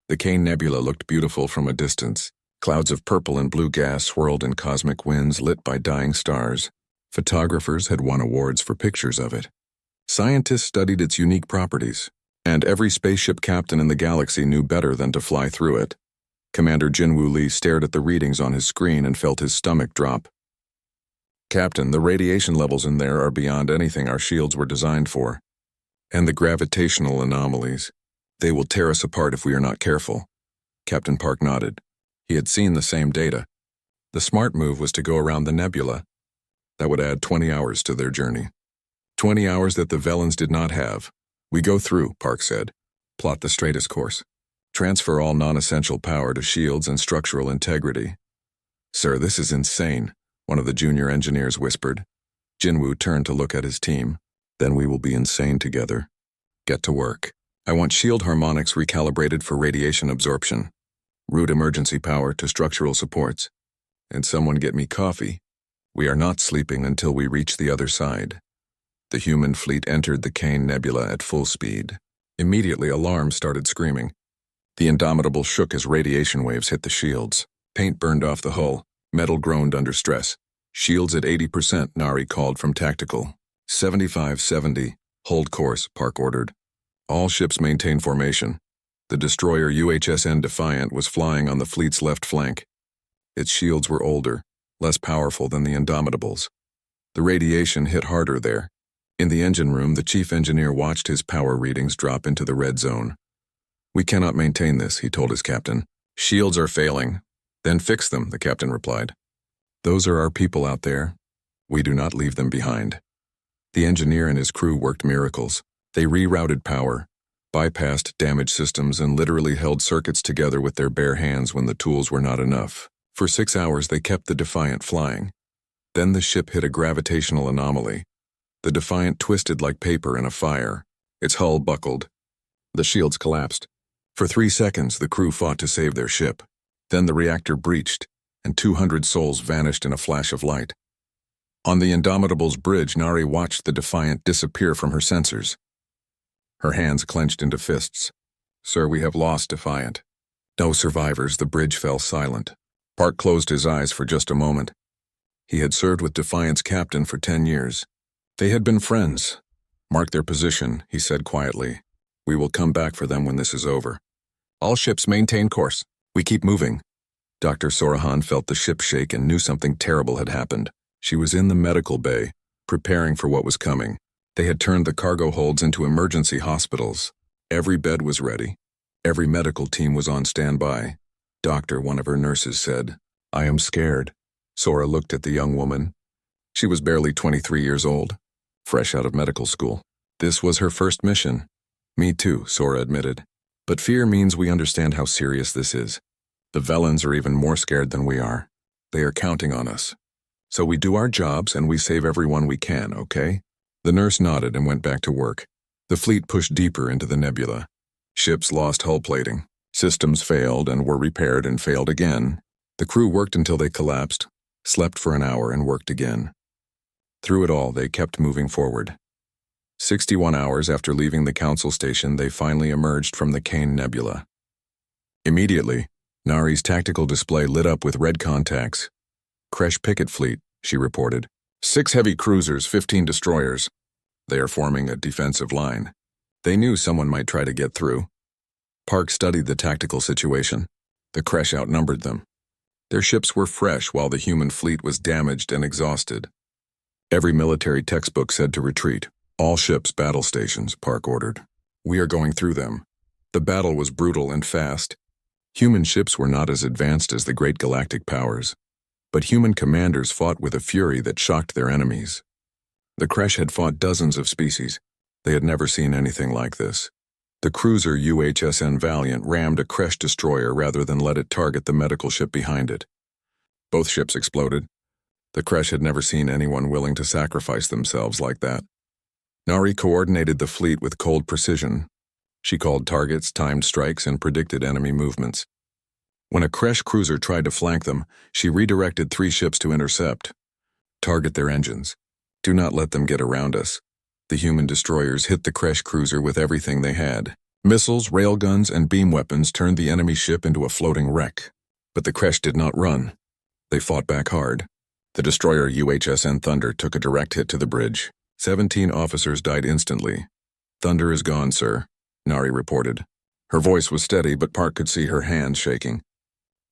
The Kane Nebula looked beautiful from a distance. Clouds of purple and blue gas swirled in cosmic winds lit by dying stars. Photographers had won awards for pictures of it. Scientists studied its unique properties, and every spaceship captain in the galaxy knew better than to fly through it. Commander Jinwoo Lee stared at the readings on his screen and felt his stomach drop. "Captain, the radiation levels in there are beyond anything our shields were designed for. And the gravitational anomalies. They will tear us apart if we are not careful." Captain Park nodded. He had seen the same data. The smart move was to go around the nebula. That would add 20 hours to their journey. 20 hours that the Velans did not have. "We go through," Park said. "Plot the straightest course. Transfer all non-essential power to shields and structural integrity." "Sir, this is insane," one of the junior engineers whispered. Jinwoo turned to look at his team. "Then we will be insane together. Get to work. I want shield harmonics recalibrated for radiation absorption. Route emergency power to structural supports. And someone get me coffee. We are not sleeping until we reach the other side." The human fleet entered the Kane Nebula at full speed. Immediately, alarms started screaming. The Indomitable shook as radiation waves hit the shields. Paint burned off the hull. Metal groaned under stress. "Shields at 80%, Nari called from tactical. 75-70. Hold course," Park ordered. "All ships maintain formation." The destroyer UHSN Defiant was flying on the fleet's left flank. Its shields were older, less powerful than the Indomitables. The radiation hit harder there. In the engine room, the chief engineer watched his power readings drop into the red zone. "We cannot maintain this," he told his captain. "Shields are failing." "Then fix them," the captain replied. "Those are our people out there. We do not leave them behind." The engineer and his crew worked miracles. They rerouted power, bypassed damaged systems, and literally held circuits together with their bare hands when the tools were not enough. For 6 hours, they kept the Defiant flying. Then the ship hit a gravitational anomaly. The Defiant twisted like paper in a fire. Its hull buckled. The shields collapsed. For 3 seconds, the crew fought to save their ship. Then the reactor breached, and 200 souls vanished in a flash of light. On the Indomitable's bridge, Nari watched the Defiant disappear from her sensors. Her hands clenched into fists. "Sir, we have lost Defiant." No survivors. The bridge fell silent. Park closed his eyes for just a moment. He had served with Defiant's captain for 10 years. They had been friends. "Mark their position," he said quietly. "We will come back for them when this is over. All ships maintain course. We keep moving." Dr. Sorahan felt the ship shake and knew something terrible had happened. She was in the medical bay, preparing for what was coming. They had turned the cargo holds into emergency hospitals. Every bed was ready. Every medical team was on standby. "Doctor," one of her nurses said, "I am scared." Sora looked at the young woman. She was barely 23 years old, fresh out of medical school. This was her first mission. "Me too," Sora admitted. "But fear means we understand how serious this is. The Velans are even more scared than we are. They are counting on us. So we do our jobs and we save everyone we can, okay?" The nurse nodded and went back to work. The fleet pushed deeper into the nebula. Ships lost hull plating. Systems failed and were repaired and failed again. The crew worked until they collapsed, slept for an hour, and worked again. Through it all, they kept moving forward. 61 hours after leaving the council station, they finally emerged from the Kane Nebula. Immediately, Nari's tactical display lit up with red contacts. "Kresh picket fleet," she reported. 6 heavy cruisers, 15 destroyers. They are forming a defensive line. They knew someone might try to get through. Park studied the tactical situation. The Kresh outnumbered them. Their ships were fresh while the human fleet was damaged and exhausted. Every military textbook said to retreat. "All ships battle stations," Park ordered. "We are going through them." The battle was brutal and fast. Human ships were not as advanced as the great galactic powers, but human commanders fought with a fury that shocked their enemies. The Kresh had fought dozens of species. They had never seen anything like this. The cruiser UHSN Valiant rammed a Kresh destroyer rather than let it target the medical ship behind it. Both ships exploded. The Kresh had never seen anyone willing to sacrifice themselves like that. Nari coordinated the fleet with cold precision. She called targets, timed strikes, and predicted enemy movements. When a Kresh cruiser tried to flank them, she redirected 3 ships to intercept. "Target their engines. Do not let them get around us." The human destroyers hit the Kresh cruiser with everything they had. Missiles, railguns, and beam weapons turned the enemy ship into a floating wreck. But the Kresh did not run. They fought back hard. The destroyer UHSN Thunder took a direct hit to the bridge. 17 officers died instantly. "Thunder is gone, sir," Nari reported. Her voice was steady, but Park could see her hands shaking.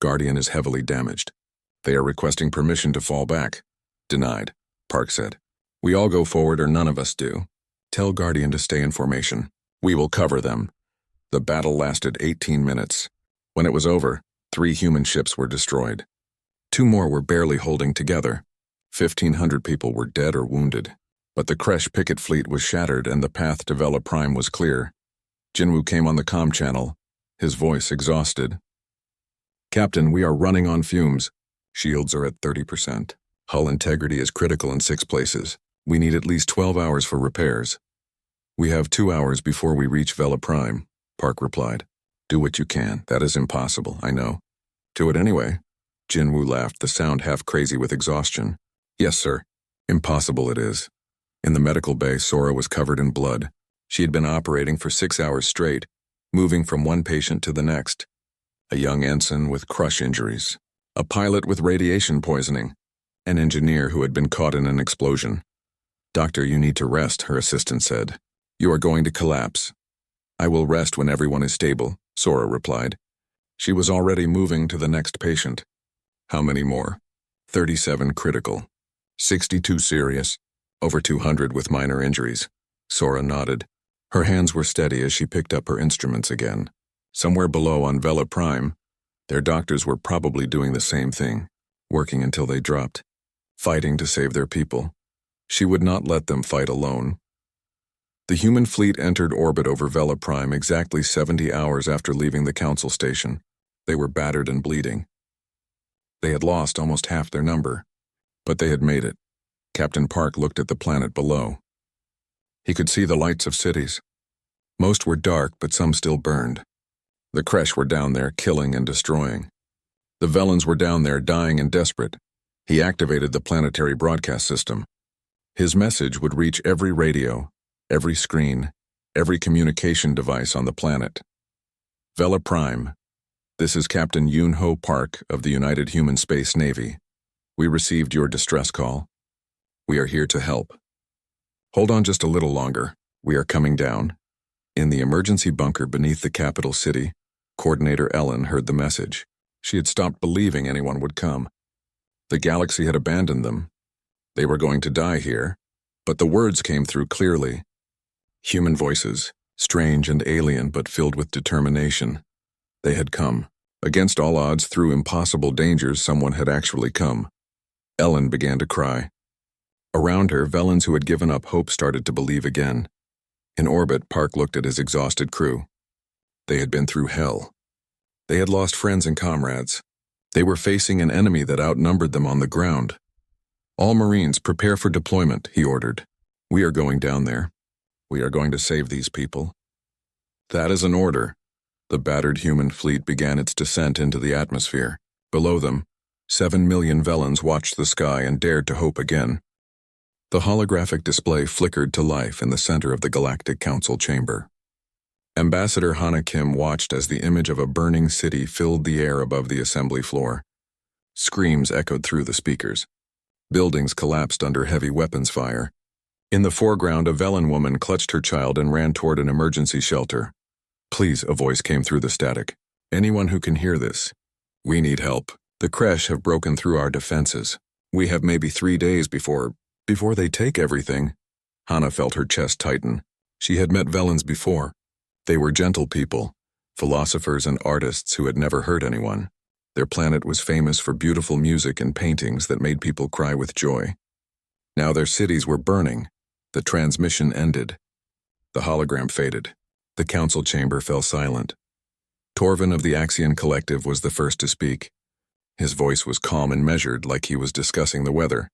"Guardian is heavily damaged. They are requesting permission to fall back." "Denied," Park said. "We all go forward or none of us do. Tell Guardian to stay in formation. We will cover them." The battle lasted 18 minutes. When it was over, 3 human ships were destroyed. 2 more were barely holding together. 1,500 people were dead or wounded. But the Kresh picket fleet was shattered and the path to Vela Prime was clear. Jinwoo came on the comm channel, his voice exhausted. "Captain, we are running on fumes. Shields are at 30%. Hull integrity is critical in 6 places. We need at least 12 hours for repairs." "We have 2 hours before we reach Vela Prime," Park replied. "Do what you can. That is impossible, I know." "Do it anyway." Jinwoo laughed, the sound half crazy with exhaustion. "Yes, sir. Impossible it is." In the medical bay, Sora was covered in blood. She had been operating for 6 hours straight, moving from one patient to the next. A young ensign with crush injuries. A pilot with radiation poisoning. An engineer who had been caught in an explosion. "Doctor, you need to rest," her assistant said. "You are going to collapse." "I will rest when everyone is stable," Sora replied. She was already moving to the next patient. "How many more?" 37 critical. 62 serious. Over 200 with minor injuries. Sora nodded. Her hands were steady as she picked up her instruments again. Somewhere below on Vela Prime, their doctors were probably doing the same thing, working until they dropped, fighting to save their people. She would not let them fight alone. The human fleet entered orbit over Vela Prime exactly 70 hours after leaving the Council Station. They were battered and bleeding. They had lost almost half their number, but they had made it. Captain Park looked at the planet below. He could see the lights of cities. Most were dark, but some still burned. The Kresh were down there, killing and destroying. The Velans were down there, dying and desperate. He activated the planetary broadcast system. His message would reach every radio, every screen, every communication device on the planet. "Vela Prime, this is Captain Yoon-Ho Park of the United Human Space Navy. We received your distress call. We are here to help. Hold on just a little longer. We are coming down." In the emergency bunker beneath the capital city, Coordinator Ellen heard the message. She had stopped believing anyone would come. The galaxy had abandoned them. They were going to die here, but the words came through clearly. Human voices, strange and alien but filled with determination. They had come. Against all odds, through impossible dangers, someone had actually come. Ellen began to cry. Around her, Velans who had given up hope started to believe again. In orbit, Park looked at his exhausted crew. They had been through hell. They had lost friends and comrades. They were facing an enemy that outnumbered them on the ground. "All Marines, prepare for deployment," he ordered. "We are going down there. We are going to save these people." That is an order. The battered human fleet began its descent into the atmosphere. Below them, 7 million Velans watched the sky and dared to hope again. The holographic display flickered to life in the center of the Galactic Council chamber. Ambassador Hana Kim watched as the image of a burning city filled the air above the assembly floor. Screams echoed through the speakers. Buildings collapsed under heavy weapons fire. In the foreground, a Velan woman clutched her child and ran toward an emergency shelter. "Please," a voice came through the static. "Anyone who can hear this. We need help. The Kresh have broken through our defenses. We have maybe 3 days before they take everything." Hana felt her chest tighten. She had met Velans before. They were gentle people, philosophers and artists who had never hurt anyone. Their planet was famous for beautiful music and paintings that made people cry with joy. Now their cities were burning. The transmission ended. The hologram faded. The council chamber fell silent. Torvin of the Axion Collective was the first to speak. His voice was calm and measured, like he was discussing the weather.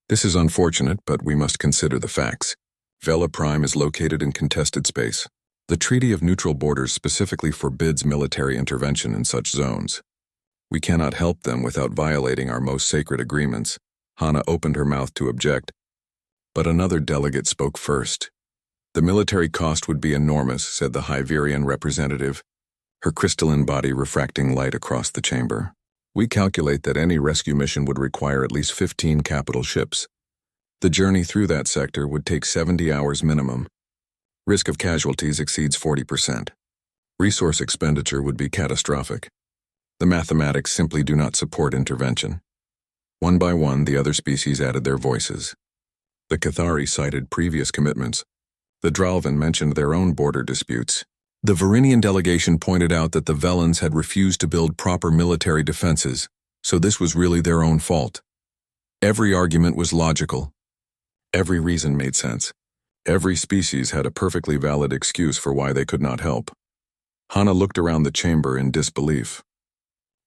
"This is unfortunate, but we must consider the facts. Vela Prime is located in contested space. The Treaty of Neutral Borders specifically forbids military intervention in such zones. We cannot help them without violating our most sacred agreements." Hana opened her mouth to object, but another delegate spoke first. The military cost would be enormous, said the Hyverian representative, her crystalline body refracting light across the chamber. We calculate that any rescue mission would require at least 15 capital ships. The journey through that sector would take 70 hours minimum. Risk of casualties exceeds 40%. Resource expenditure would be catastrophic. The mathematics simply do not support intervention. One by one, the other species added their voices. The Cathari cited previous commitments. The Dralvan mentioned their own border disputes. The Varinian delegation pointed out that the Velans had refused to build proper military defenses, so this was really their own fault. Every argument was logical. Every reason made sense. Every species had a perfectly valid excuse for why they could not help. Hana looked around the chamber in disbelief.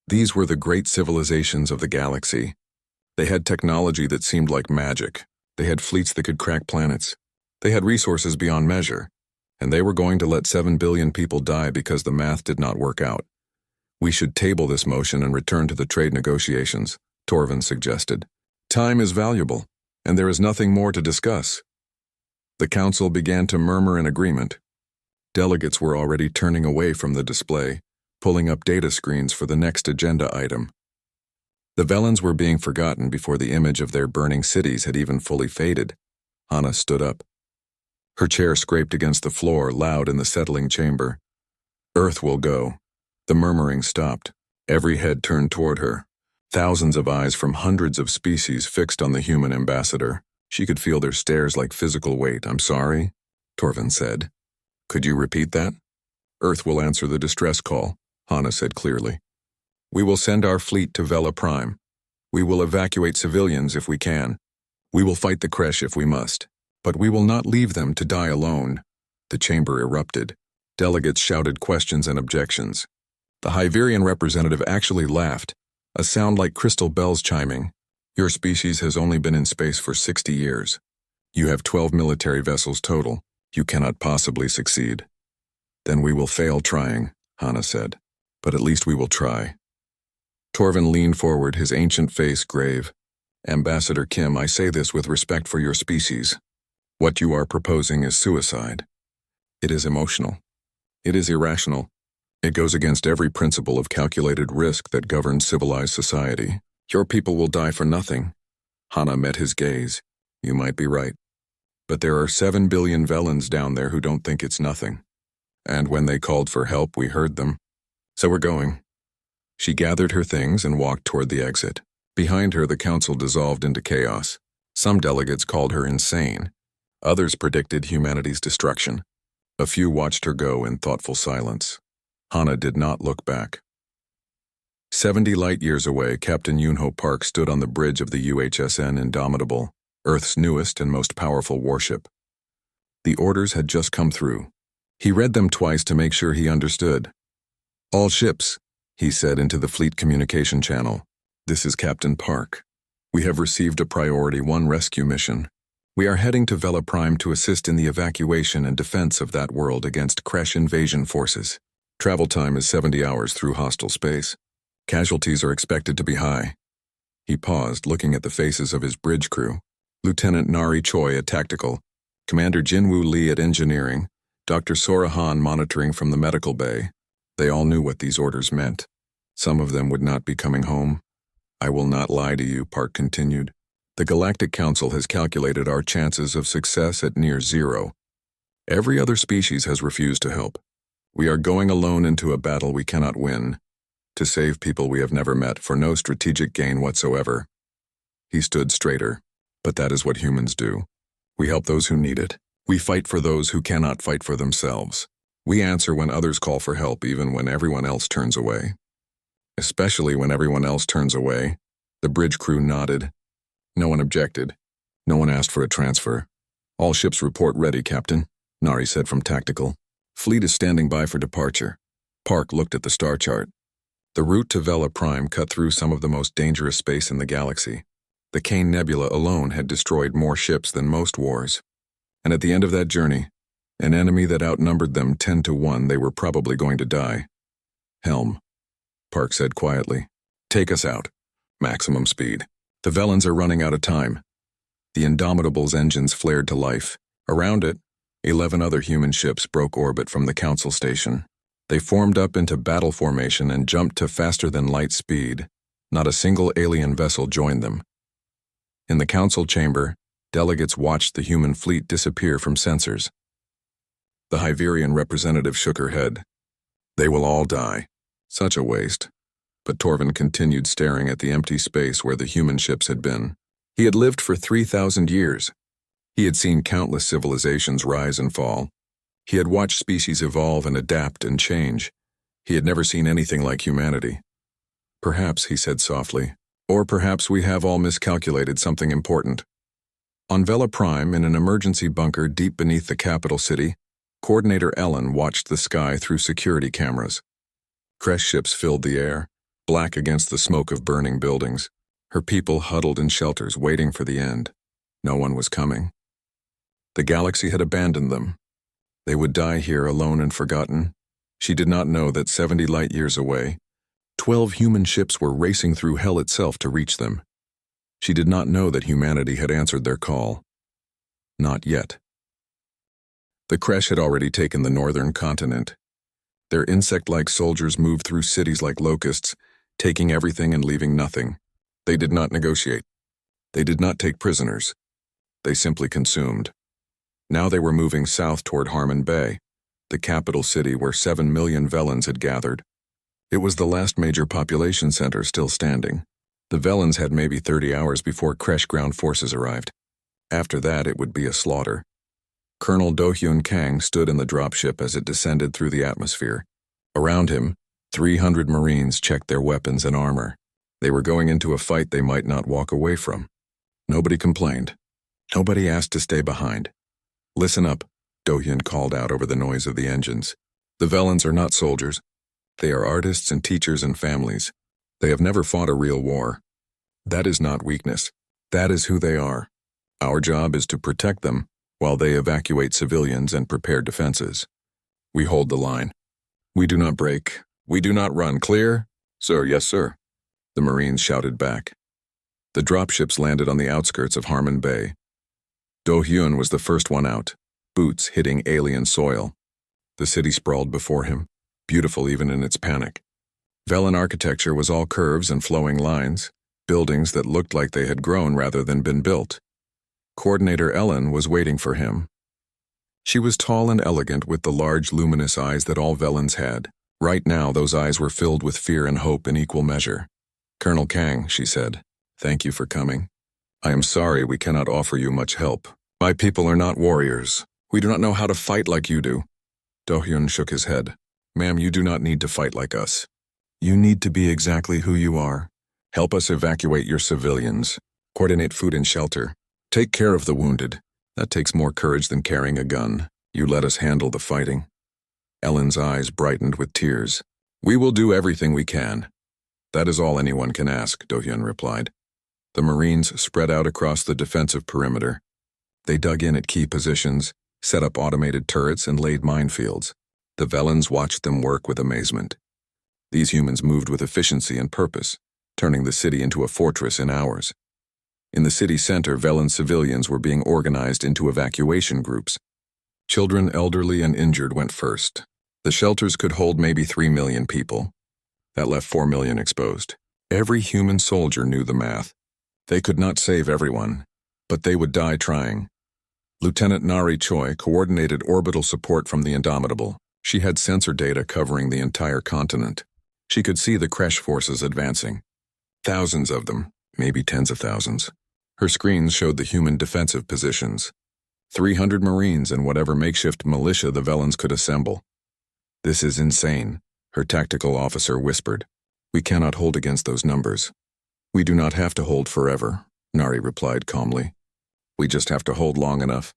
These were the great civilizations of the galaxy. They had technology that seemed like magic. They had fleets that could crack planets. They had resources beyond measure. And they were going to let 7 billion people die because the math did not work out. We should table this motion and return to the trade negotiations, Torvin suggested. Time is valuable, and there is nothing more to discuss. The council began to murmur in agreement. Delegates were already turning away from the display, pulling up data screens for the next agenda item. The Velans were being forgotten before the image of their burning cities had even fully faded. Hana stood up. Her chair scraped against the floor, loud in the settling chamber. Earth will go. The murmuring stopped. Every head turned toward her. Thousands of eyes from hundreds of species fixed on the human ambassador. She could feel their stares like physical weight. I'm sorry, Torvin said. Could you repeat that? Earth will answer the distress call, Hana said clearly. We will send our fleet to Vela Prime. We will evacuate civilians if we can. We will fight the Kresh if we must. But we will not leave them to die alone. The chamber erupted. Delegates shouted questions and objections. The Hyverian representative actually laughed, a sound like crystal bells chiming. Your species has only been in space for 60 years. You have 12 military vessels total. You cannot possibly succeed. Then we will fail trying, Hana said. But at least we will try. Torvin leaned forward, his ancient face grave. Ambassador Kim, I say this with respect for your species. What you are proposing is suicide. It is emotional. It is irrational. It goes against every principle of calculated risk that governs civilized society. Your people will die for nothing. Hana met his gaze. You might be right. But there are 7 billion Velans down there who don't think it's nothing. And when they called for help, we heard them. So we're going. She gathered her things and walked toward the exit. Behind her, the council dissolved into chaos. Some delegates called her insane. Others predicted humanity's destruction. A few watched her go in thoughtful silence. Hana did not look back. 70 light-years away, Captain Yunho Park stood on the bridge of the UHSN Indomitable, Earth's newest and most powerful warship. The orders had just come through. He read them twice to make sure he understood. All ships, he said into the fleet communication channel. This is Captain Park. We have received a Priority 1 rescue mission. We are heading to Vela Prime to assist in the evacuation and defense of that world against Kresh invasion forces. Travel time is 70 hours through hostile space. Casualties are expected to be high. He paused, looking at the faces of his bridge crew. Lieutenant Nari Choi at Tactical, Commander Jinwoo Lee at Engineering, Dr. Sora Han monitoring from the medical bay. They all knew what these orders meant. Some of them would not be coming home. I will not lie to you, Park continued. The Galactic Council has calculated our chances of success at near zero. Every other species has refused to help. We are going alone into a battle we cannot win, to save people we have never met for no strategic gain whatsoever. He stood straighter, but that is what humans do. We help those who need it. We fight for those who cannot fight for themselves. We answer when others call for help, even when everyone else turns away. Especially when everyone else turns away. The bridge crew nodded. No one objected. No one asked for a transfer. All ships report ready, Captain, Nari said from Tactical. Fleet is standing by for departure. Park looked at the star chart. The route to Vela Prime cut through some of the most dangerous space in the galaxy. The Cain Nebula alone had destroyed more ships than most wars. And at the end of that journey, an enemy that outnumbered them 10 to 1, they were probably going to die. Helm, Park said quietly. Take us out. Maximum speed. The Velans are running out of time. The Indomitable's engines flared to life. Around it, 11 other human ships broke orbit from the Council station. They formed up into battle formation and jumped to faster-than-light speed. Not a single alien vessel joined them. In the Council chamber, delegates watched the human fleet disappear from sensors. The Hyverian representative shook her head. They will all die. Such a waste. But Torvin continued staring at the empty space where the human ships had been. He had lived for 3,000 years. He had seen countless civilizations rise and fall. He had watched species evolve and adapt and change. He had never seen anything like humanity. Perhaps, he said softly, or perhaps we have all miscalculated something important. On Vela Prime, in an emergency bunker deep beneath the capital city, Coordinator Ellen watched the sky through security cameras. Crash ships filled the air, black against the smoke of burning buildings. Her people huddled in shelters, waiting for the end. No one was coming. The galaxy had abandoned them. They would die here alone and forgotten. She did not know that 70 light-years away, 12 human ships were racing through hell itself to reach them. She did not know that humanity had answered their call. Not yet. The Kresh had already taken the northern continent. Their insect-like soldiers moved through cities like locusts, taking everything and leaving nothing. They did not negotiate. They did not take prisoners. They simply consumed. Now they were moving south toward Harmon Bay, the capital city where 7 million Velans had gathered. It was the last major population center still standing. The Velans had maybe 30 hours before Kresh ground forces arrived. After that, it would be a slaughter. Colonel Do-Hyun Kang stood in the dropship as it descended through the atmosphere. Around him, 300 Marines checked their weapons and armor. They were going into a fight they might not walk away from. Nobody complained. Nobody asked to stay behind. Listen up, Do-Hyun called out over the noise of the engines. The Velans are not soldiers. They are artists and teachers and families. They have never fought a real war. That is not weakness. That is who they are. Our job is to protect them while they evacuate civilians and prepare defenses. We hold the line. We do not break. We do not run. Clear? Sir, yes, sir. The Marines shouted back. The dropships landed on the outskirts of Harmon Bay. Do-Hyun was the first one out, boots hitting alien soil. The city sprawled before him, beautiful even in its panic. Velan architecture was all curves and flowing lines, buildings that looked like they had grown rather than been built. Coordinator Ellen was waiting for him. She was tall and elegant with the large luminous eyes that all Velans had. Right now, those eyes were filled with fear and hope in equal measure. Colonel Kang, she said, thank you for coming. I am sorry we cannot offer you much help. My people are not warriors. We do not know how to fight like you do. Do-Hyun shook his head. Ma'am, you do not need to fight like us. You need to be exactly who you are. Help us evacuate your civilians. Coordinate food and shelter. Take care of the wounded. That takes more courage than carrying a gun. You let us handle the fighting. Ellen's eyes brightened with tears. We will do everything we can. That is all anyone can ask, Do-Hyun replied. The Marines spread out across the defensive perimeter. They dug in at key positions, set up automated turrets, and laid minefields. The Velans watched them work with amazement. These humans moved with efficiency and purpose, turning the city into a fortress in hours. In the city center, Velan civilians were being organized into evacuation groups. Children, elderly, and injured went first. The shelters could hold maybe 3 million people. That left 4 million exposed. Every human soldier knew the math. They could not save everyone, but they would die trying. Lieutenant Nari Choi coordinated orbital support from the Indomitable. She had sensor data covering the entire continent. She could see the Kresh forces advancing. Thousands of them, maybe tens of thousands. Her screens showed the human defensive positions. 300 Marines and whatever makeshift militia the Velans could assemble. This is insane, her tactical officer whispered. We cannot hold against those numbers. We do not have to hold forever, Nari replied calmly. We just have to hold long enough.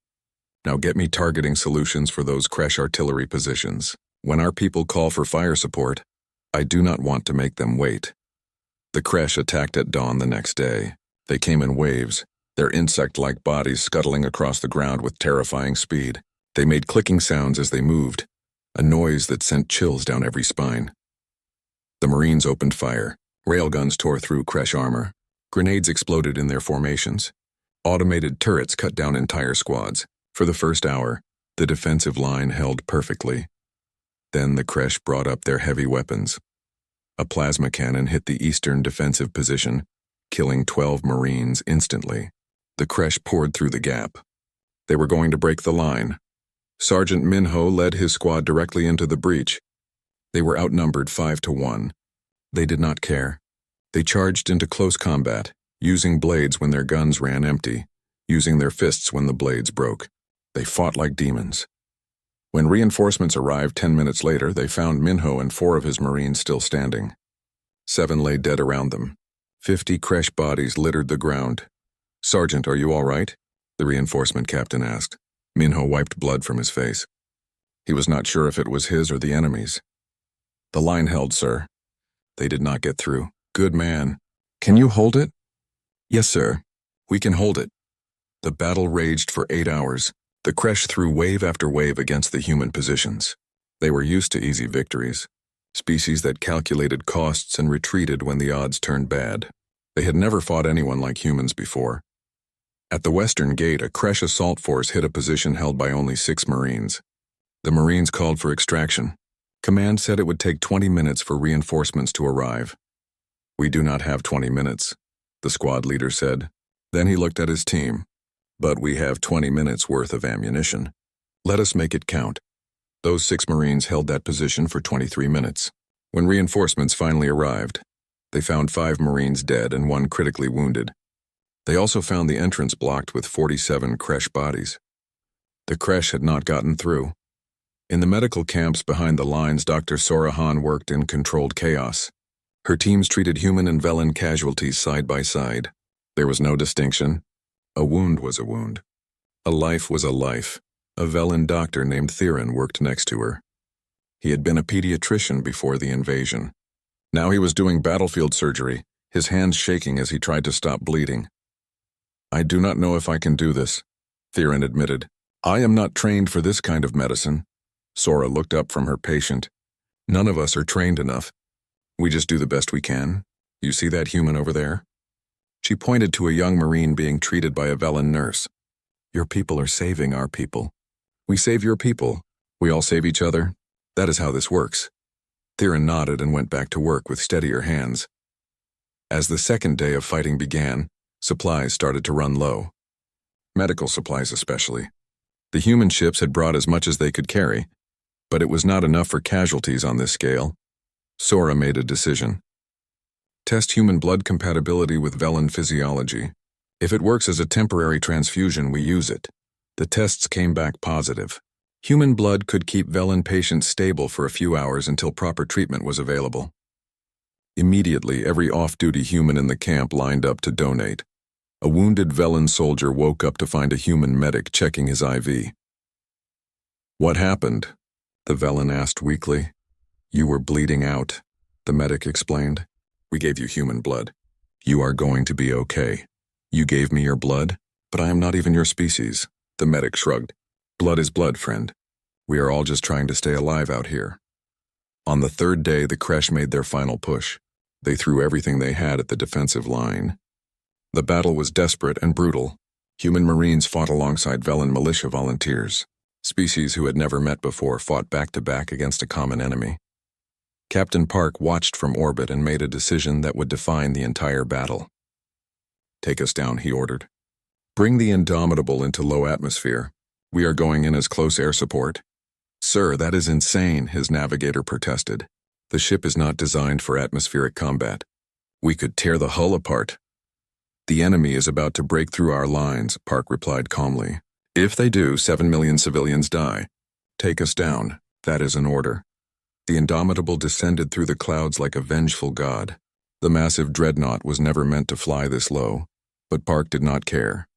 Now get me targeting solutions for those Kresh artillery positions. When our people call for fire support, I do not want to make them wait. The Kresh attacked at dawn the next day. They came in waves, their insect-like bodies scuttling across the ground with terrifying speed. They made clicking sounds as they moved, a noise that sent chills down every spine. The Marines opened fire. Railguns tore through Kresh armor. Grenades exploded in their formations. Automated turrets cut down entire squads. For the first hour, The defensive line held perfectly. Then the Kresh brought up their heavy weapons. A plasma cannon hit the eastern defensive position, killing 12 Marines instantly. The Kresh poured through the gap. They were going to break the line. Sergeant Minho led his squad directly into the breach. They were outnumbered 5-1. They did not care. They charged into close combat, using blades when their guns ran empty, using their fists when the blades broke. They fought like demons. When reinforcements arrived 10 minutes later, they found Minho and 4 of his Marines still standing. 7 lay dead around them. 50 Kresh bodies littered the ground. "Sergeant, are you all right?" the reinforcement captain asked. Minho wiped blood from his face. He was not sure if it was his or the enemy's. "The line held, sir. They did not get through." "Good man. Can you hold it?" "Yes, sir. We can hold it." The battle raged for 8 hours. The Kresh threw wave after wave against the human positions. They were used to easy victories, species that calculated costs and retreated when the odds turned bad. They had never fought anyone like humans before. At the western gate, a Kresh assault force hit a position held by only 6 Marines. The Marines called for extraction. Command said it would take 20 minutes for reinforcements to arrive. "We do not have 20 minutes," the squad leader said. Then he looked at his team. "But we have 20 minutes worth of ammunition. Let us make it count." Those 6 Marines held that position for 23 minutes. When reinforcements finally arrived, they found 5 Marines dead and 1 critically wounded. They also found the entrance blocked with 47 Kresh bodies. The Kresh had not gotten through. In the medical camps behind the lines, Dr. Sorahan worked in controlled chaos. Her teams treated human and Velen casualties side by side. There was no distinction. A wound was a wound. A life was a life. A Velen doctor named Theron worked next to her. He had been a pediatrician before the invasion. Now he was doing battlefield surgery, his hands shaking as he tried to stop bleeding. "I do not know if I can do this," Theron admitted. "I am not trained for this kind of medicine." Sora looked up from her patient. "None of us are trained enough. We just do the best we can. You see that human over there?" She pointed to a young Marine being treated by a Velen nurse. "Your people are saving our people. We save your people. We all save each other. That is how this works." Theron nodded and went back to work with steadier hands. As the second day of fighting began, supplies started to run low. Medical supplies especially. The human ships had brought as much as they could carry, but it was not enough for casualties on this scale. Sora made a decision. Test human blood compatibility with Velen physiology. If it works as a temporary transfusion, we use it. The tests came back positive. Human blood could keep Velen patients stable for a few hours until proper treatment was available. Immediately, every off-duty human in the camp lined up to donate. A wounded Velen soldier woke up to find a human medic checking his IV. "What happened?" the Velen asked weakly. "You were bleeding out," the medic explained. "We gave you human blood. You are going to be okay." "You gave me your blood? But I am not even your species," the medic shrugged. "Blood is blood, friend. We are all just trying to stay alive out here." On the third day, the Kresh made their final push. They threw everything they had at the defensive line. The battle was desperate and brutal. Human Marines fought alongside Velen militia volunteers. Species who had never met before fought back-to-back against a common enemy. Captain Park watched from orbit and made a decision that would define the entire battle. "Take us down," he ordered. "Bring the Indomitable into low atmosphere. We are going in as close air support." "Sir, that is insane," his navigator protested. "The ship is not designed for atmospheric combat. We could tear the hull apart." "The enemy is about to break through our lines," Park replied calmly. "If they do, 7 million civilians die. Take us down. That is an order." The Indomitable descended through the clouds like a vengeful god. The massive dreadnought was never meant to fly this low, but Park did not care.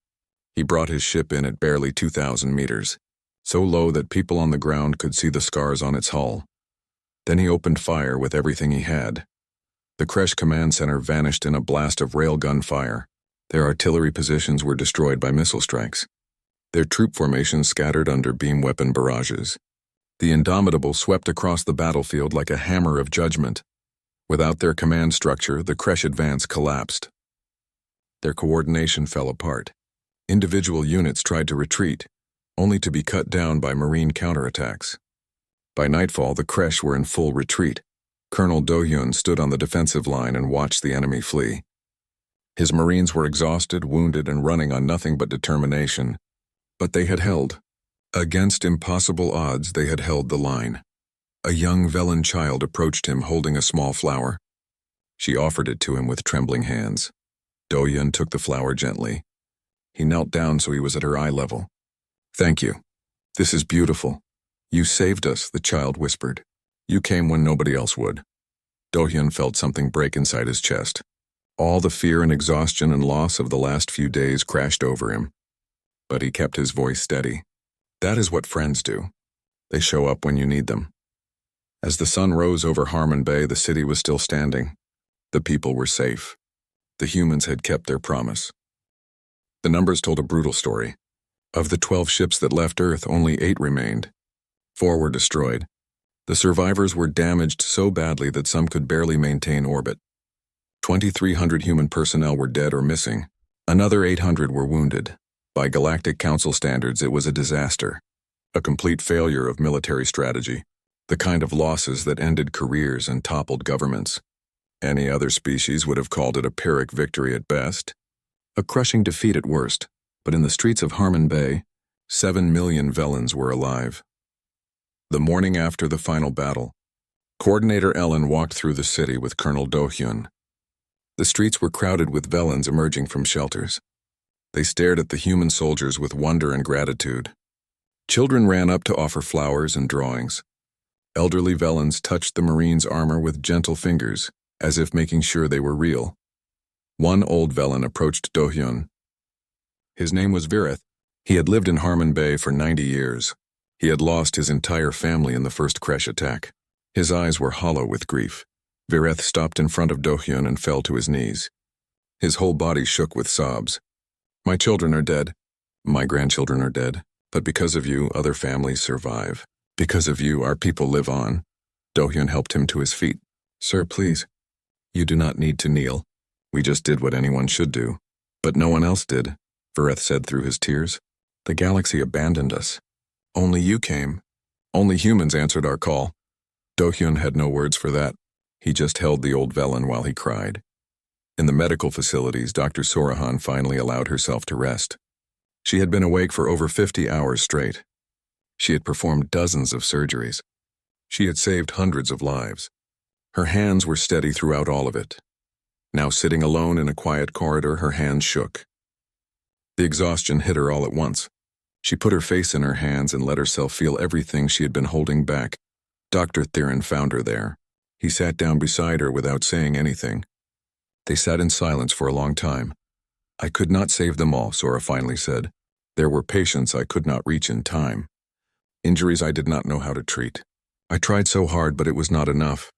He brought his ship in at barely 2,000 meters, so low that people on the ground could see the scars on its hull. Then he opened fire with everything he had. The Kresh command center vanished in a blast of railgun fire. Their artillery positions were destroyed by missile strikes. Their troop formations scattered under beam weapon barrages. The Indomitable swept across the battlefield like a hammer of judgment. Without their command structure, the Kresh advance collapsed. Their coordination fell apart. Individual units tried to retreat, only to be cut down by Marine counterattacks. By nightfall, the Kresh were in full retreat. Colonel Do-hyun stood on the defensive line and watched the enemy flee. His Marines were exhausted, wounded, and running on nothing but determination. But they had held. Against impossible odds, they had held the line. A young Velen child approached him holding a small flower. She offered it to him with trembling hands. Do-hyun took the flower gently. He knelt down so he was at her eye level. "Thank you. This is beautiful. You saved us," the child whispered. "You came when nobody else would." Do-hyun felt something break inside his chest. All the fear and exhaustion and loss of the last few days crashed over him. But he kept his voice steady. That is what friends do. They show up when you need them. As the sun rose over Harmon Bay, the city was still standing. The people were safe. The humans had kept their promise. The numbers told a brutal story. Of the 12 ships that left Earth, only 8 remained. 4 were destroyed. The survivors were damaged so badly that some could barely maintain orbit. 2,300 human personnel were dead or missing. Another 800 were wounded. By Galactic Council standards, it was a disaster. A complete failure of military strategy. The kind of losses that ended careers and toppled governments. Any other species would have called it a Pyrrhic victory at best. A crushing defeat at worst. But in the streets of Harmon Bay, 7 million Velens were alive. The morning after the final battle, Coordinator Ellen walked through the city with Colonel Do-hyun. The streets were crowded with Velens emerging from shelters. They stared at the human soldiers with wonder and gratitude. Children ran up to offer flowers and drawings. Elderly Velens touched the Marines' armor with gentle fingers, as if making sure they were real. One old Velen approached Do-hyun. His name was Virith. He had lived in Harmon Bay for 90 years. He had lost his entire family in the first Kresh attack. His eyes were hollow with grief. Virith stopped in front of Do-hyun and fell to his knees. His whole body shook with sobs. "My children are dead. My grandchildren are dead. But because of you, other families survive. Because of you, our people live on." Do-hyun helped him to his feet. "Sir, please. You do not need to kneel. We just did what anyone should do. But no one else did," Virith said through his tears. "The galaxy abandoned us. Only you came. Only humans answered our call." Do-hyun had no words for that. He just held the old Velen while he cried. In the medical facilities, Dr. Sorahan finally allowed herself to rest. She had been awake for over 50 hours straight. She had performed dozens of surgeries. She had saved hundreds of lives. Her hands were steady throughout all of it. Now sitting alone in a quiet corridor, her hands shook. The exhaustion hit her all at once. She put her face in her hands and let herself feel everything she had been holding back. Dr. Theron found her there. He sat down beside her without saying anything. They sat in silence for a long time. "I could not save them all," Sora finally said. "There were patients I could not reach in time. Injuries I did not know how to treat. I tried so hard, but it was not enough."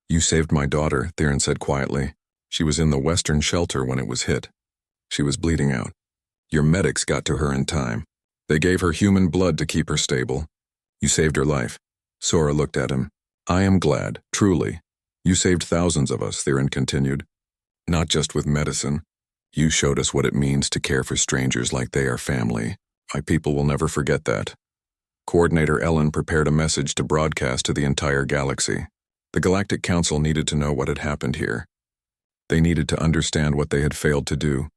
"You saved my daughter," Theron said quietly. "She was in the western shelter when it was hit. She was bleeding out. Your medics got to her in time. They gave her human blood to keep her stable. You saved her life." Sora looked at him. "I am glad, truly. You saved thousands of us," Theron continued. "Not just with medicine. You showed us what it means to care for strangers like they are family. My people will never forget that." Coordinator Ellen prepared a message to broadcast to the entire galaxy. The Galactic Council needed to know what had happened here. They needed to understand what they had failed to do.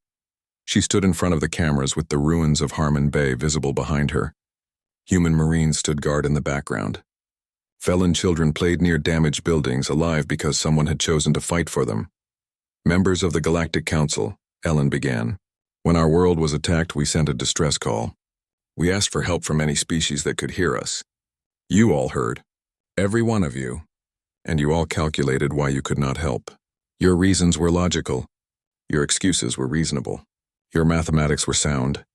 She stood in front of the cameras with the ruins of Harmon Bay visible behind her. Human Marines stood guard in the background. Velen children played near damaged buildings, alive because someone had chosen to fight for them. "Members of the Galactic Council," Ellen began. "When our world was attacked, we sent a distress call. We asked for help from any species that could hear us. You all heard. Every one of you. And you all calculated why you could not help. Your reasons were logical. Your excuses were reasonable. Your mathematics were sound."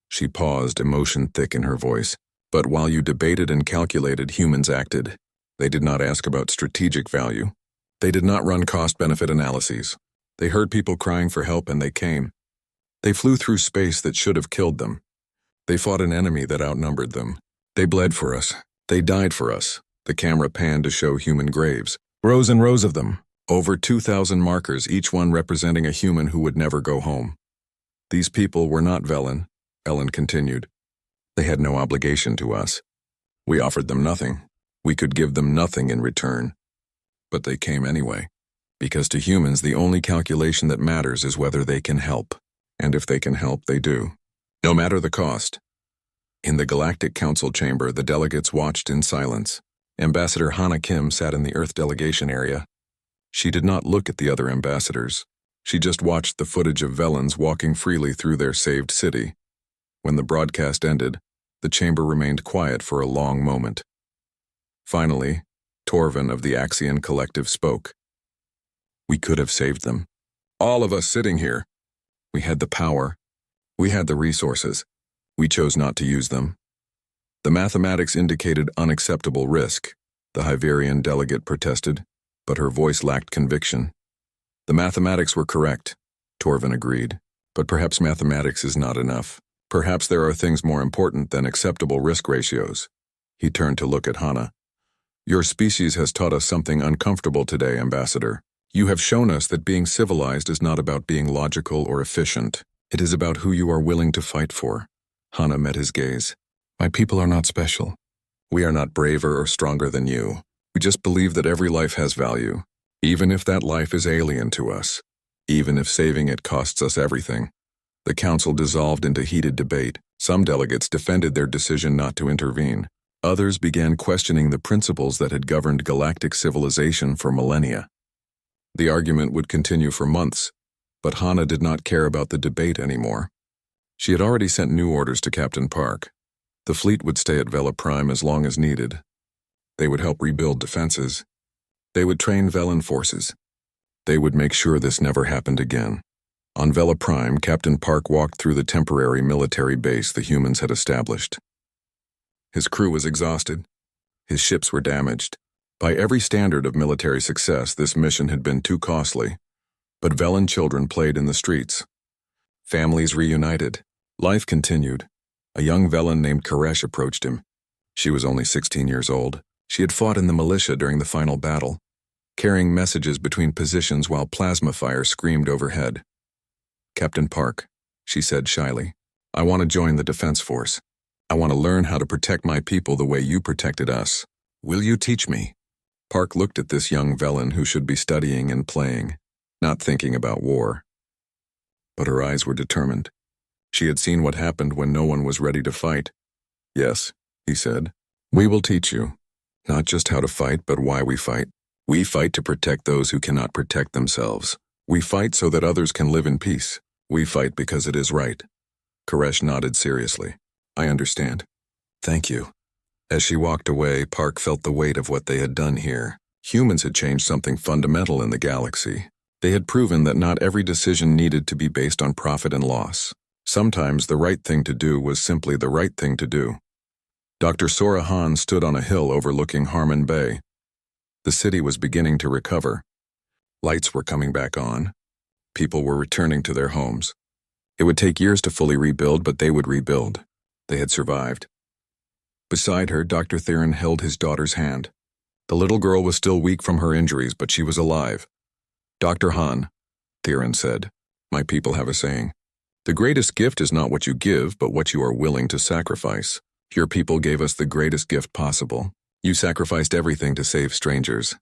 She paused, emotion thick in her voice. "But while you debated and calculated, humans acted. They did not ask about strategic value. They did not run cost-benefit analyses. They heard people crying for help and they came. They flew through space that should have killed them. They fought an enemy that outnumbered them. They bled for us. They died for us." The camera panned to show human graves. Rows and rows of them. Over 2,000 markers, each one representing a human who would never go home. "These people were not Velen," Ellen continued. They had no obligation to us. We offered them nothing. We could give them nothing in return. But they came anyway, because to humans the only calculation that matters is whether they can help. And if they can help, they do. No matter the cost. In the Galactic Council chamber, the delegates watched in silence. Ambassador Hana Kim sat in the Earth delegation area. She did not look at the other ambassadors. She just watched the footage of Velans walking freely through their saved city. When the broadcast ended, the chamber remained quiet for a long moment. Finally, Torvin of the Axion Collective spoke. We could have saved them. All of us sitting here. We had the power. We had the resources. We chose not to use them. The mathematics indicated unacceptable risk, the Hyverian delegate protested, but her voice lacked conviction. The mathematics were correct, Torvin agreed, but perhaps mathematics is not enough. Perhaps there are things more important than acceptable risk ratios. He turned to look at Hana. Your species has taught us something uncomfortable today, Ambassador. You have shown us that being civilized is not about being logical or efficient. It is about who you are willing to fight for. Hana met his gaze. My people are not special. We are not braver or stronger than you. We just believe that every life has value, even if that life is alien to us, even if saving it costs us everything. The council dissolved into heated debate. Some delegates defended their decision not to intervene. Others began questioning the principles that had governed galactic civilization for millennia. The argument would continue for months, but Hana did not care about the debate anymore. She had already sent new orders to Captain Park. The fleet would stay at Vela Prime as long as needed. They would help rebuild defenses. They would train Velan forces. They would make sure this never happened again. On Vela Prime, Captain Park walked through the temporary military base the humans had established. His crew was exhausted. His ships were damaged. By every standard of military success, this mission had been too costly. But Velan children played in the streets. Families reunited. Life continued. A young Velan named Koresh approached him. She was only 16 years old. She had fought in the militia during the final battle, carrying messages between positions while plasma fire screamed overhead. Captain Park, she said shyly, I want to join the defense force. I want to learn how to protect my people the way you protected us. Will you teach me? Park looked at this young Velan who should be studying and playing, not thinking about war. But her eyes were determined. She had seen what happened when no one was ready to fight. Yes, he said, we will teach you, not just how to fight, but why we fight. We fight to protect those who cannot protect themselves. We fight so that others can live in peace. We fight because it is right. Koresh nodded seriously. I understand. Thank you. As she walked away, Park felt the weight of what they had done here. Humans had changed something fundamental in the galaxy. They had proven that not every decision needed to be based on profit and loss. Sometimes the right thing to do was simply the right thing to do. Dr. Sora Han stood on a hill overlooking Harmon Bay. The city was beginning to recover. Lights were coming back on. People were returning to their homes. It would take years to fully rebuild, but they would rebuild. They had survived. Beside her, Dr. Theron held his daughter's hand. The little girl was still weak from her injuries, but she was alive. Dr. Han, Theron said, my people have a saying. The greatest gift is not what you give, but what you are willing to sacrifice. Your people gave us the greatest gift possible. You sacrificed everything to save strangers.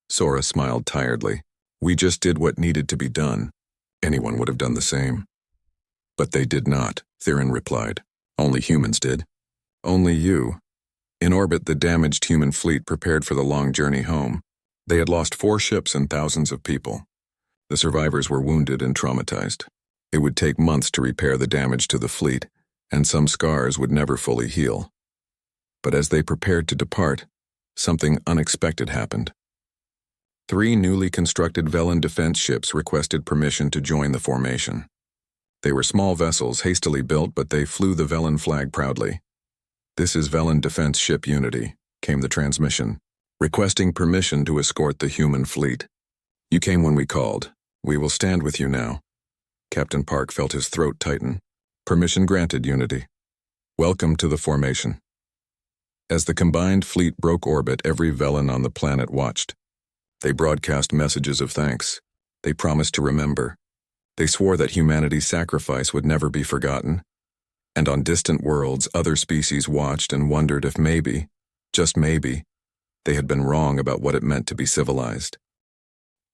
Sora smiled tiredly. We just did what needed to be done. Anyone would have done the same. But they did not, Theron replied. Only humans did. Only you. In orbit, the damaged human fleet prepared for the long journey home. They had lost 4 ships and thousands of people. The survivors were wounded and traumatized. It would take months to repair the damage to the fleet, and some scars would never fully heal. But as they prepared to depart, something unexpected happened. 3 newly constructed Velan defense ships requested permission to join the formation. They were small vessels hastily built, but they flew the Velan flag proudly. This is Velan Defense Ship Unity, came the transmission, requesting permission to escort the human fleet. You came when we called. We will stand with you now. Captain Park felt his throat tighten. Permission granted, Unity. Welcome to the formation. As the combined fleet broke orbit, every Velan on the planet watched. They broadcast messages of thanks. They promised to remember. They swore that humanity's sacrifice would never be forgotten. And on distant worlds, other species watched and wondered if maybe, just maybe, they had been wrong about what it meant to be civilized.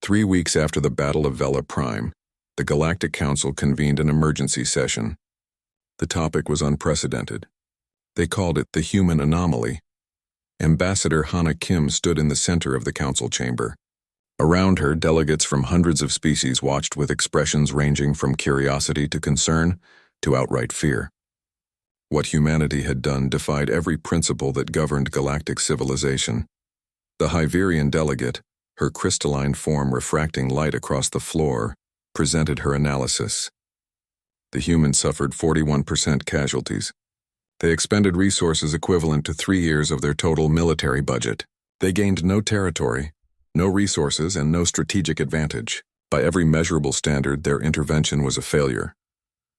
3 weeks after the Battle of Vela Prime, the Galactic Council convened an emergency session. The topic was unprecedented. They called it the human anomaly. Ambassador Hana Kim stood in the center of the council chamber. Around her, delegates from hundreds of species watched with expressions ranging from curiosity to concern to outright fear. What humanity had done defied every principle that governed galactic civilization. The Hyverian delegate, her crystalline form refracting light across the floor, presented her analysis. The humans suffered 41% casualties. They expended resources equivalent to 3 years of their total military budget. They gained no territory, no resources, and no strategic advantage. By every measurable standard, their intervention was a failure.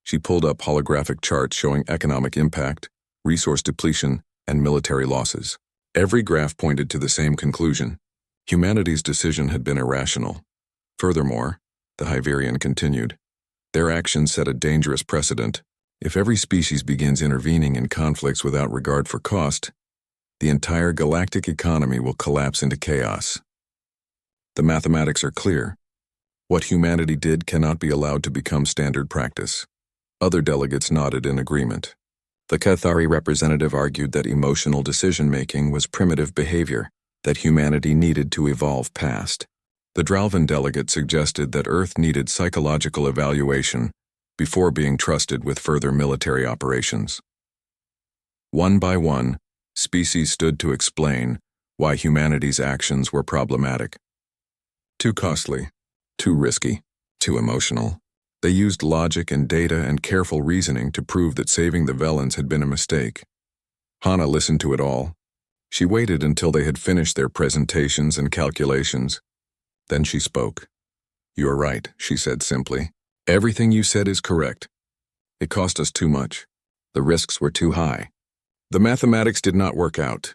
She pulled up holographic charts showing economic impact, resource depletion, and military losses. Every graph pointed to the same conclusion. Humanity's decision had been irrational. Furthermore, the Hyverian continued, their actions set a dangerous precedent. If every species begins intervening in conflicts without regard for cost, the entire galactic economy will collapse into chaos. The mathematics are clear. What humanity did cannot be allowed to become standard practice. Other delegates nodded in agreement. The Cathari representative argued that emotional decision-making was primitive behavior, that humanity needed to evolve past. The Dralvan delegate suggested that Earth needed psychological evaluation before being trusted with further military operations. One by one, species stood to explain why humanity's actions were problematic. Too costly, too risky, too emotional. They used logic and data and careful reasoning to prove that saving the Velans had been a mistake. Hana listened to it all. She waited until they had finished their presentations and calculations. Then she spoke. "You are right," she said simply. "Everything you said is correct. It cost us too much. The risks were too high. The mathematics did not work out.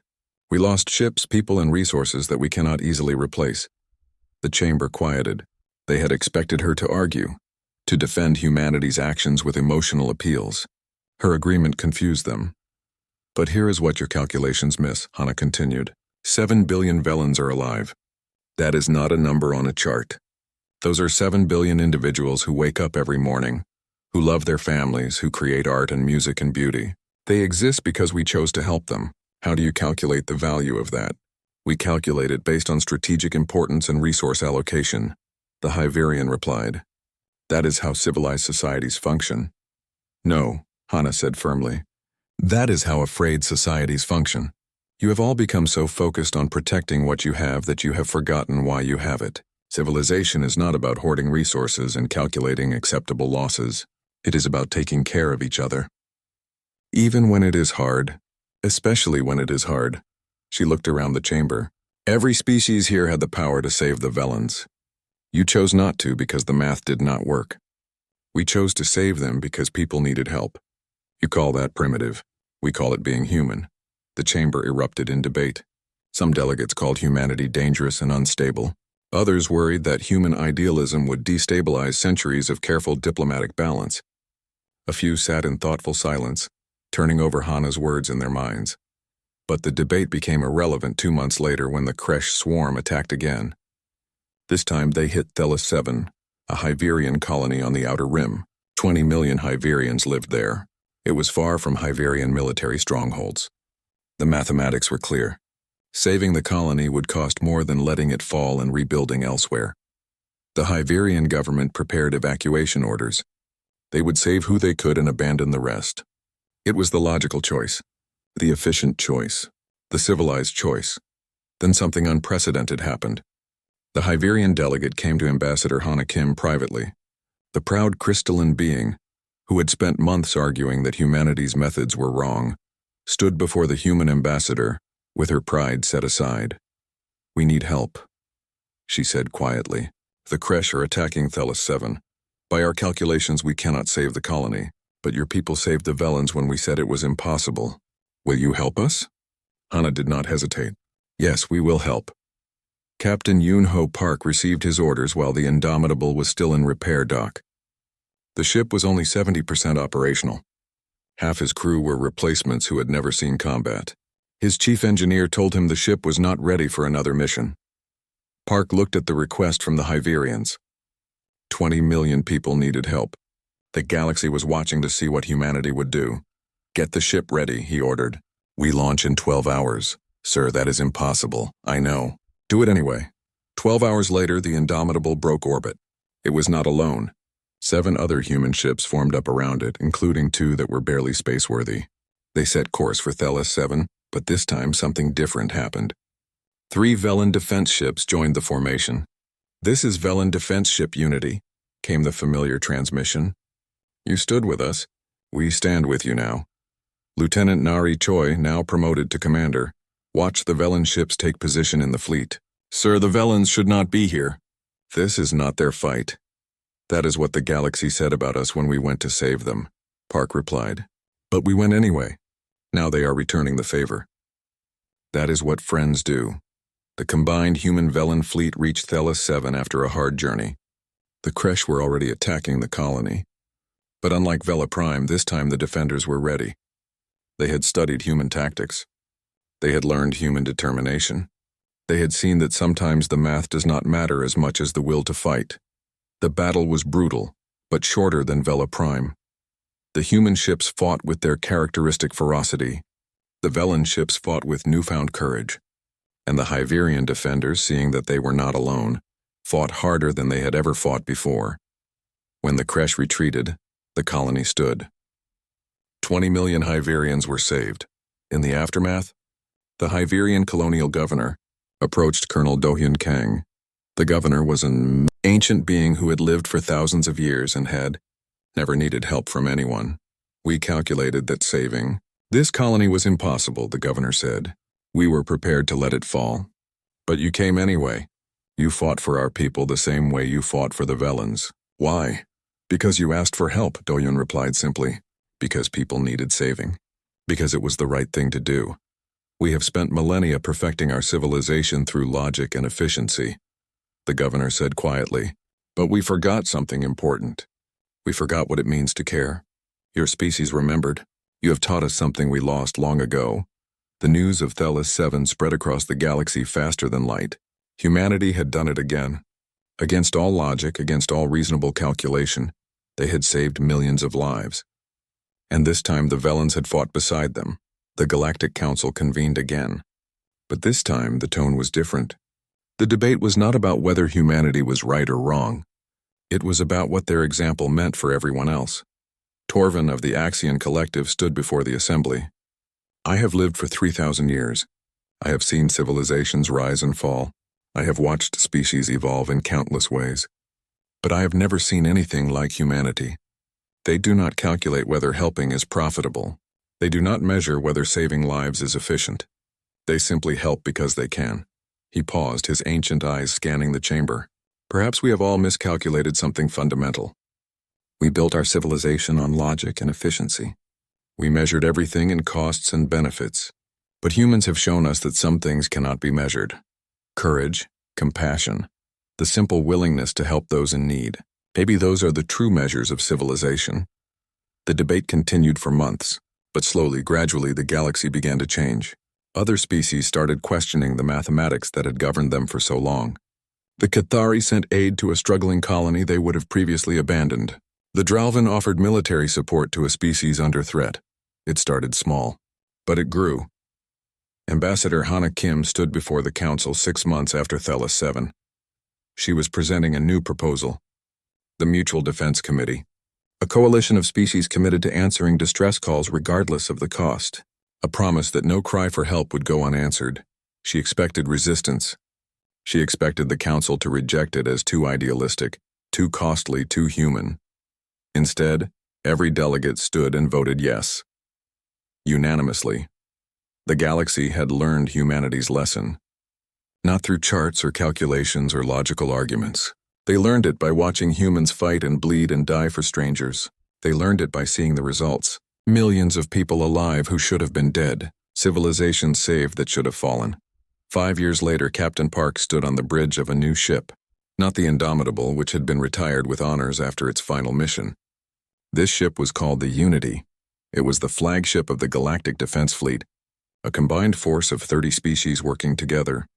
We lost ships, people, and resources that we cannot easily replace." The chamber quieted. They had expected her to argue, to defend humanity's actions with emotional appeals. Her agreement confused them. "But here is what your calculations miss," Hana continued. 7 billion Velans are alive. That is not a number on a chart. Those are 7 billion individuals who wake up every morning, who love their families, who create art and music and beauty. They exist because we chose to help them. How do you calculate the value of that? We calculate it based on strategic importance and resource allocation. The Hyverian replied. That is how civilized societies function. No, Hana said firmly. That is how afraid societies function. You have all become so focused on protecting what you have that you have forgotten why you have it. Civilization is not about hoarding resources and calculating acceptable losses. It is about taking care of each other. Even when it is hard, especially when it is hard. She looked around the chamber. Every species here had the power to save the Velans. You chose not to because the math did not work. We chose to save them because people needed help. You call that primitive. We call it being human. The chamber erupted in debate. Some delegates called humanity dangerous and unstable. Others worried that human idealism would destabilize centuries of careful diplomatic balance. A few sat in thoughtful silence, turning over Hana's words in their minds. But the debate became irrelevant 2 months later when the Kresh swarm attacked again. This time they hit Thelis 7, a Hyverian colony on the outer rim. 20 million Hyverians lived there. It was far from Hyverian military strongholds. The mathematics were clear. Saving the colony would cost more than letting it fall and rebuilding elsewhere. The Hyverian government prepared evacuation orders. They would save who they could and abandon the rest. It was the logical choice, the efficient choice, the civilized choice. Then something unprecedented happened. The Hyverian delegate came to Ambassador Hana Kim privately. The proud crystalline being, who had spent months arguing that humanity's methods were wrong, stood before the human ambassador, with her pride set aside. We need help, she said quietly. The Kresh are attacking Thelis 7. By our calculations, we cannot save the colony, but your people saved the Velans when we said it was impossible. Will you help us? Hana did not hesitate. Yes, we will help. Captain Yoon-Ho Park received his orders while the Indomitable was still in repair dock. The ship was only 70% operational. Half his crew were replacements who had never seen combat. His chief engineer told him the ship was not ready for another mission. Park looked at the request from the Hyverians. 20 million people needed help. The galaxy was watching to see what humanity would do. "Get the ship ready," he ordered. "We launch in 12 hours. Sir, that is impossible. I know. Do it anyway." 12 hours later, the Indomitable broke orbit. It was not alone. 7 other human ships formed up around it, including 2 that were barely spaceworthy. They set course for Thelos 7, but this time something different happened. 3 Velen defense ships joined the formation. "This is Velen Defense Ship Unity," came the familiar transmission. "You stood with us. We stand with you now. Lieutenant Nari Choi, now promoted to commander. Watch the Velen ships take position in the fleet." "Sir, the Velens should not be here." "This is not their fight." "That is what the galaxy said about us when we went to save them," Park replied. "But we went anyway. Now they are returning the favor." That is what friends do. The combined human Velen fleet reached Thelos 7 after a hard journey. The Kresh were already attacking the colony. But unlike Vela Prime, this time the defenders were ready. They had studied human tactics. They had learned human determination. They had seen that sometimes the math does not matter as much as the will to fight. The battle was brutal, but shorter than Vela Prime. The human ships fought with their characteristic ferocity. The Velen ships fought with newfound courage. And the Hyverian defenders, seeing that they were not alone, fought harder than they had ever fought before. When the Kresh retreated, the colony stood. 20 million Hyverians were saved. In the aftermath, the Hyverian colonial governor approached Colonel Do-hyun Kang. The governor was an ancient being who had lived for thousands of years and had never needed help from anyone. "We calculated that saving this colony was impossible," the governor said. "We were prepared to let it fall. But you came anyway. You fought for our people the same way you fought for the Velens." "Why?" "Because you asked for help," Do-hyun replied simply. "Because people needed saving. Because it was the right thing to do. We have spent millennia perfecting our civilization through logic and efficiency," the governor said quietly. "But we forgot something important. We forgot what it means to care. Your species remembered. You have taught us something we lost long ago." The news of Thelos 7 spread across the galaxy faster than light. Humanity had done it again. Against all logic, against all reasonable calculation, they had saved millions of lives. And this time the Velens had fought beside them. The Galactic Council convened again. But this time the tone was different. The debate was not about whether humanity was right or wrong. It was about what their example meant for everyone else. Torvin of the Axion Collective stood before the assembly. "I have lived for 3,000 years. I have seen civilizations rise and fall. I have watched species evolve in countless ways. But I have never seen anything like humanity. They do not calculate whether helping is profitable. They do not measure whether saving lives is efficient. They simply help because they can." He paused, his ancient eyes scanning the chamber. "Perhaps we have all miscalculated something fundamental. We built our civilization on logic and efficiency. We measured everything in costs and benefits. But humans have shown us that some things cannot be measured. Courage, compassion, the simple willingness to help those in need. Maybe those are the true measures of civilization." The debate continued for months, but slowly, gradually, the galaxy began to change. Other species started questioning the mathematics that had governed them for so long. The Cathari sent aid to a struggling colony they would have previously abandoned. The Dralvin offered military support to a species under threat. It started small, but it grew. Ambassador Hana Kim stood before the council 6 months after Thelos 7. She was presenting a new proposal. The Mutual Defense Committee, a coalition of species committed to answering distress calls regardless of the cost. A promise that no cry for help would go unanswered. She expected resistance. She expected the council to reject it as too idealistic, too costly, too human. Instead, every delegate stood and voted yes. Unanimously. The galaxy had learned humanity's lesson. Not through charts or calculations or logical arguments. They learned it by watching humans fight and bleed and die for strangers. They learned it by seeing the results. Millions of people alive who should have been dead. Civilizations saved that should have fallen. 5 years later, Captain Park stood on the bridge of a new ship. Not the Indomitable, which had been retired with honors after its final mission. This ship was called the Unity. It was the flagship of the Galactic Defense Fleet, a combined force of 30 species working together.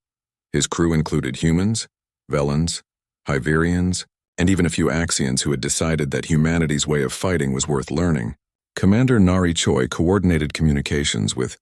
His crew included humans, Velans, Hyverians, and even a few Axians who had decided that humanity's way of fighting was worth learning. Commander Nari Choi coordinated communications with